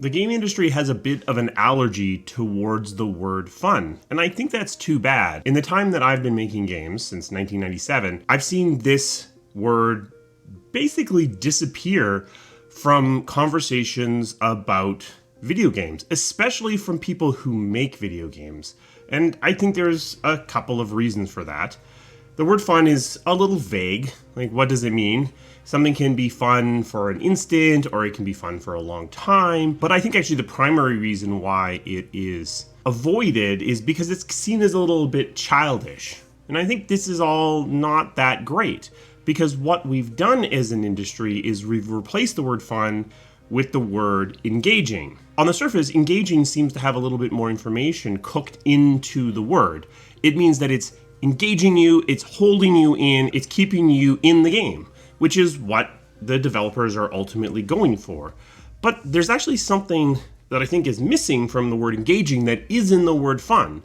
The game industry has a bit of an allergy towards the word fun, and I think that's too bad. In the time that I've been making games, since 1997, I've seen this word basically disappear from conversations about video games, especially from people who make video games. And I think there's a couple of reasons for that. The word fun is a little vague. Like, what does it mean? Something can be fun for an instant, or it can be fun for a long time. But I think actually the primary reason why it is avoided is because it's seen as a little bit childish. And I think this is all not that great, because what we've done as an industry is we've replaced the word fun with the word engaging. On the surface, engaging seems to have a little bit more information cooked into the word. It means that it's engaging you, it's holding you in, it's keeping you in the game, which is what the developers are ultimately going for. But there's actually something that I think is missing from the word engaging that is in the word fun,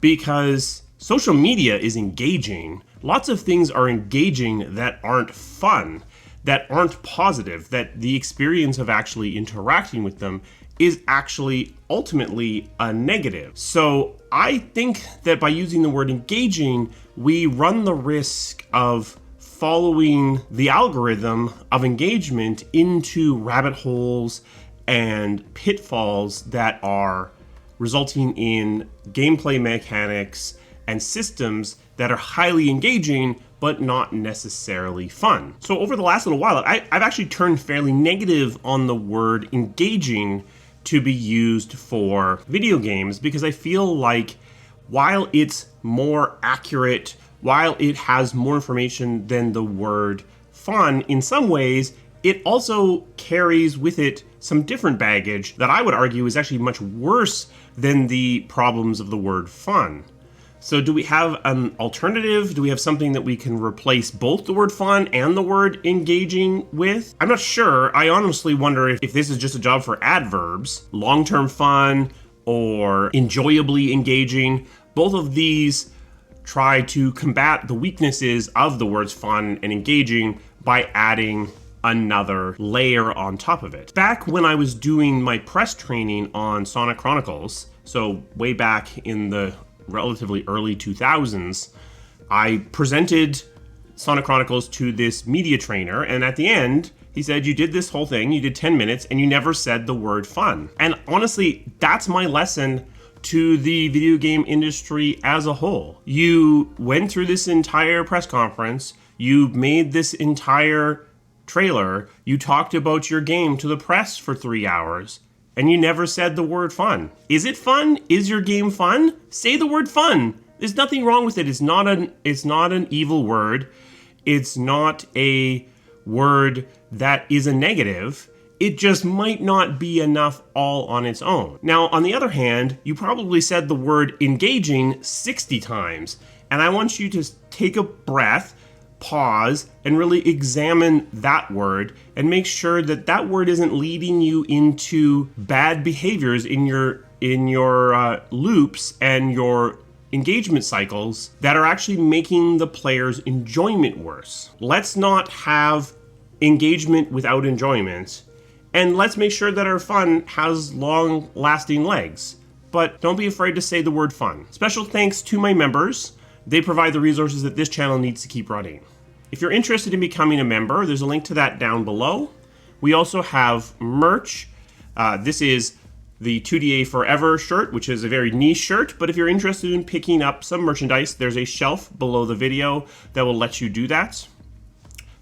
because social media is engaging. Lots of things are engaging that aren't fun, that aren't positive, that the experience of actually interacting with them is actually ultimately a negative. So I think that by using the word engaging, we run the risk of following the algorithm of engagement into rabbit holes and pitfalls that are resulting in gameplay mechanics and systems that are highly engaging but not necessarily fun. So over the last little while, I've actually turned fairly negative on the word engaging to be used for video games, because I feel like while it's more accurate, while it has more information than the word fun, in some ways, it also carries with it some different baggage that I would argue is actually much worse than the problems of the word fun. So do we have an alternative? Do we have something that we can replace both the word fun and the word engaging with? I'm not sure. I honestly wonder if this is just a job for adverbs, long-term fun or enjoyably engaging. Both of these try to combat the weaknesses of the words fun and engaging by adding another layer on top of it. Back when I was doing my press training on Sonic Chronicles, so way back in the relatively early 2000s, I presented Sonic Chronicles to this media trainer, and at the end, he said, you did this whole thing, you did 10 minutes, and you never said the word fun. And honestly, that's my lesson to the video game industry as a whole. You went through this entire press conference, you made this entire trailer, you talked about your game to the press for 3 hours, and you never said the word fun. Is it fun? Is your game fun? Say the word fun. There's nothing wrong with it. It's not an evil word. It's not a word that is a negative. It just might not be enough all on its own. Now, on the other hand, you probably said the word engaging 60 times, and I want you to take a breath, pause, and really examine that word and make sure that that word isn't leading you into bad behaviors in your loops and your engagement cycles that are actually making the player's enjoyment worse. Let's not have engagement without enjoyment, and let's make sure that our fun has long-lasting legs. But don't be afraid to say the word fun. Special thanks to my members. They provide the resources that this channel needs to keep running. If you're interested in becoming a member, there's a link to that down below. We also have merch. This is the 2DA Forever shirt, which is a very niche shirt, but if you're interested in picking up some merchandise, there's a shelf below the video that will let you do that.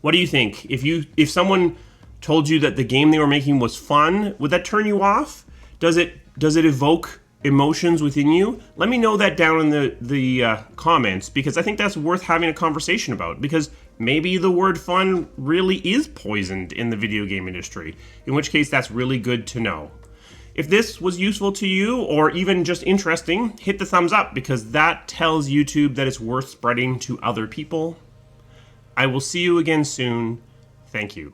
What do you think? If someone told you that the game they were making was fun, would that turn you off? Does it evoke emotions within you? Let me know that down in the comments, because I think that's worth having a conversation about, because maybe the word fun really is poisoned in the video game industry, in which case that's really good to know. If this was useful to you, or even just interesting, hit the thumbs up, because that tells YouTube that it's worth spreading to other people. I will see you again soon. Thank you.